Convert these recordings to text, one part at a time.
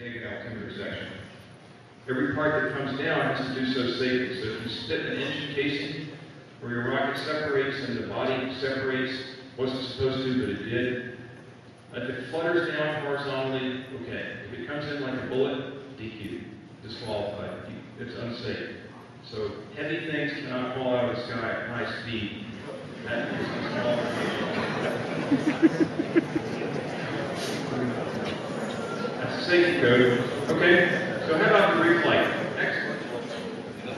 egg and altimeter section. Every part that comes down has to do so safely. So if you spit an engine casing where your rocket separates and the body separates, wasn't supposed to, but it did. If it flutters down horizontally, okay. If it comes in like a bullet, DQ, disqualified. It's unsafe. So heavy things cannot fall out of the sky at high speed. That is disqualification. That's the safety code. Okay, so how about the reflight? Next one.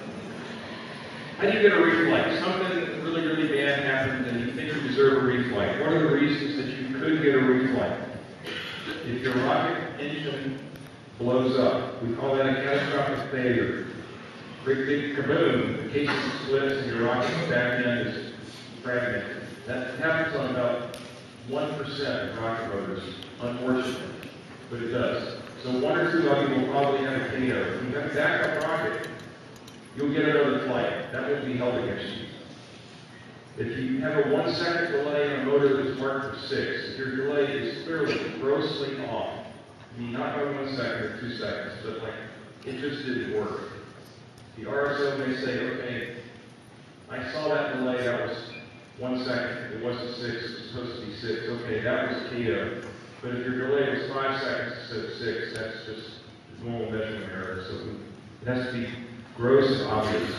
How do you get a reflight? Something really, really bad happened and you think you deserve a reflight. What are the reasons that you could get a reflight? If your rocket engine blows up, we call that a catastrophic failure. Great big kaboom, the casing splits and your rocket's back end is fragmented. That happens on about 1% of rocket motors, unfortunately, but it does. So 1 or 2 of you will probably have a KO. If you have a backup rocket, you'll get another flight. That won't be held against you. If you have a 1-second delay on a motor that's marked for 6, if your delay is clearly grossly off, I mean not by 1 second or 2 seconds, but like it just didn't work. The RSO may say, okay, I saw that delay, that was 1 second, it wasn't 6, it was supposed to be 6, okay, that was KO. But if your delay was 5 seconds instead of 6, that's just normal measurement error, so it has to be gross and obvious.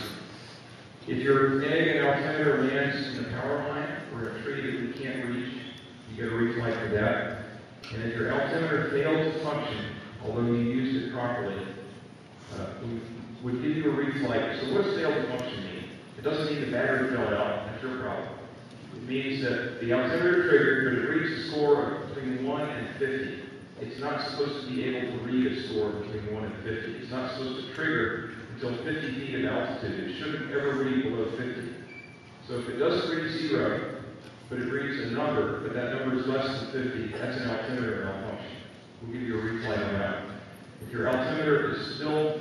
If your egg and altimeter lands in a power line or a tree that you can't reach, you get a reflight for that. And if your altimeter failed to function, although you used it properly, we would give you a reflight. So what does fail to function mean? It doesn't mean the battery fell out, that's your problem. It means that the altimeter triggered, but it reached a score of between 1 and 50. It's not supposed to be able to read a score between 1 and 50. It's not supposed to trigger until 50 feet of altitude. It shouldn't ever read below 50. So if it doesn't read 0, but it reads a number, but that number is less than 50, that's an altimeter malfunction. We'll give you a reflight on that. If your altimeter is still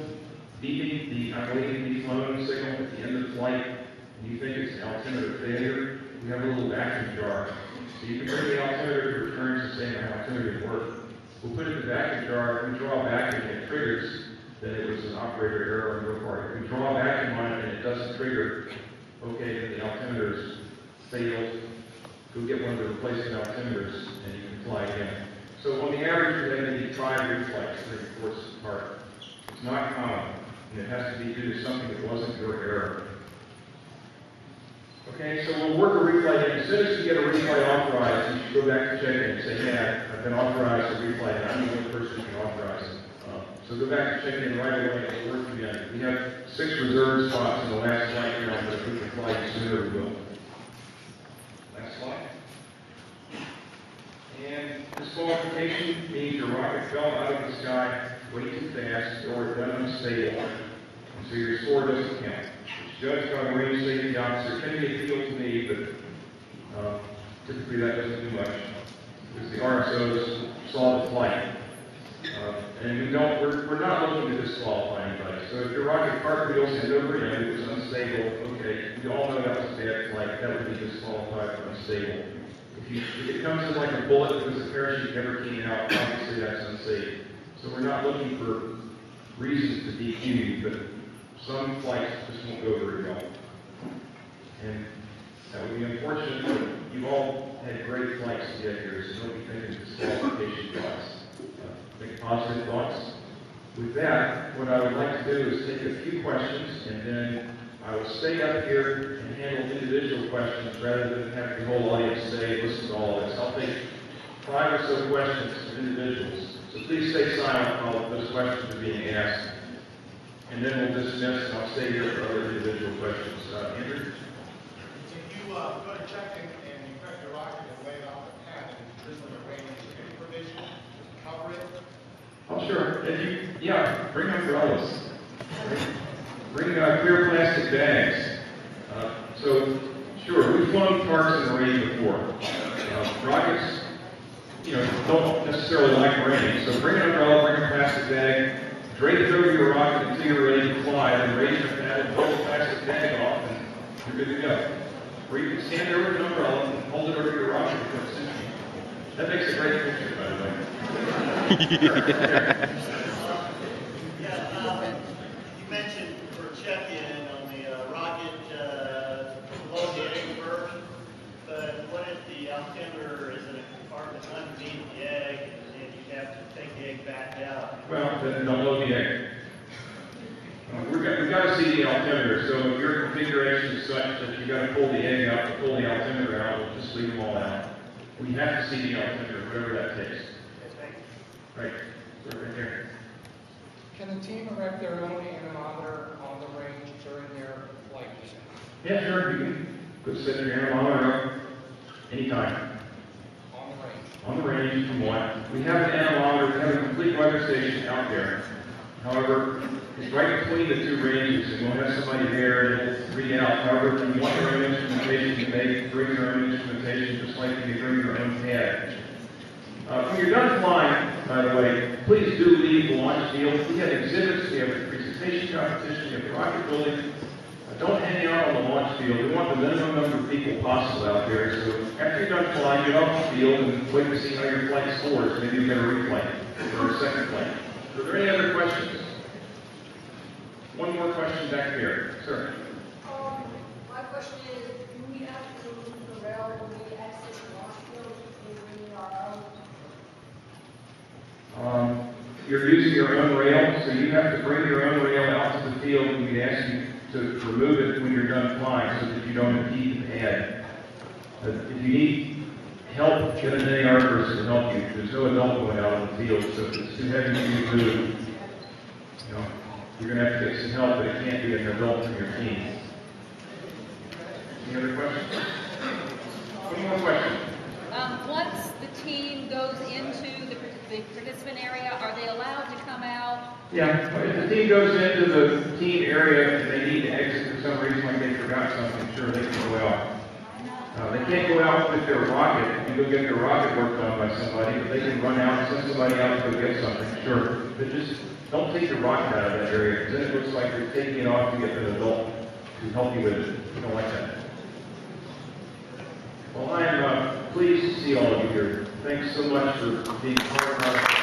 beeping the I'm waiting to be flown signal at the end of flight, and you think it's an altimeter failure, we have a little vacuum jar. So you can bring the altimeter to returns and say my altimeter didn't work. We'll put it in the vacuum jar. If we draw a vacuum and it triggers, then it was an operator error on your part. If we draw a vacuum on it and it doesn't trigger, okay, then the altimeter's failed. Go get one of the replacement altimeters and you can fly again. So on the average, you're going to need 5 reflights during the course of the part. It's not common, and it has to be due to something that wasn't your error. Okay, so we'll work a reflight in. As soon as you get a reflight authorized, you should go back to check-in and say, yeah, I've been authorized to reflight, and I'm the only person who can authorize it. So go back to check-in right away and we'll work again. We have 6 reserved spots in the last flight round, but if we can fly you sooner, we will. Next slide. And disqualification means your rocket fell out of the sky way too fast or it went unstable, and so your score doesn't count. It's judged by the range safety officer. It can be appealed to me, but typically that doesn't do much because the RSOs saw the flight. And we're not looking to disqualify anybody. So if your rocket cartwheels and over end, it was unstable, okay, we all know that was a bad flight, that would be disqualified for unstable. If it comes in like a bullet because the parachute never came out, obviously that's unsafe. So we're not looking for reasons to DQ, but some flights just won't go very well. And that would be unfortunate, but you've all had great flights to get here, so don't be thinking disqualification flights. Think positive thoughts. With that, what I would like to do is take a few questions, and then I will stay up here and handle individual questions rather than have the whole audience say, listen to all this. I'll take 5 or so questions from individuals. So please stay silent while those questions are being asked. And then we'll dismiss, and I'll stay here for other individual questions. Andrew? If you go to check-in and you press your rocket and lay it off the pad and it's drizzling or raining, is there any provision to cover it? Oh, sure. Bring umbrellas. Bring clear plastic bags. Sure, we've flown TARCs in the rain before. Rockets, don't necessarily like rain, so bring an umbrella, bring a plastic bag, drape it over your rocket until you're ready to fly, then raise your paddle, pull the plastic bag off, and you're good to go. Or you can stand over an umbrella and hold it over your rocket before it's sinking. That makes a great picture, by the way. Well, then don't load the egg. We've got to see the altimeter, so if your configuration is such that you got to pull the egg out to pull the altimeter out, we'll just leave them all out. We have to see the altimeter, whatever that takes. Right, so right there. Can the team erect their own anemometer on the range during their flight mission? Yeah, sure, you can go set your anemometer up anytime. On the range from what? We have an anemometer, we have a complete weather station out there. However, it's right between the two ranges, and we'll have somebody there and it'll read out. However, if you want your own instrumentation, you may bring your own instrumentation, just like you bring your own pad. When you're done flying, by the way, please do leave the launch field. We have exhibits, we have a presentation competition, we have the rocket building. Don't hang out on the launch field. We want the minimum number of people possible out there. So after you're done flying, get off the field and wait to see how your flight scores. Maybe you get a reflight or a second flight. Are there any other questions? One more question back there. Sir. My question is, do we have to remove the rail when we exit the launch field if we bring our own? You're using your own rail, so you have to bring your own rail out to the field, and we ask you to remove it when you're done flying so that you don't impede the pad. If you need help, get an NAR person to help you. There's no adult going out on the field, so if it's too heavy for you to move, you know, you're going to have to get some help, but it can't be an adult from your team. Any other questions? One more question. Once the team goes into the participant area, are they allowed to come out? Yeah, if the team goes into the team area and they need to exit for some reason, like they forgot something, sure, they can go out. They can't go out with their rocket and go get their rocket worked on by somebody, but they can run out and send somebody out to go get something, sure. But just don't take your rocket out of that area, because then it looks like you're taking it off to get an adult to help you with it. We don't like that. Well, I am pleased to see all of you here. Thanks so much for being part of our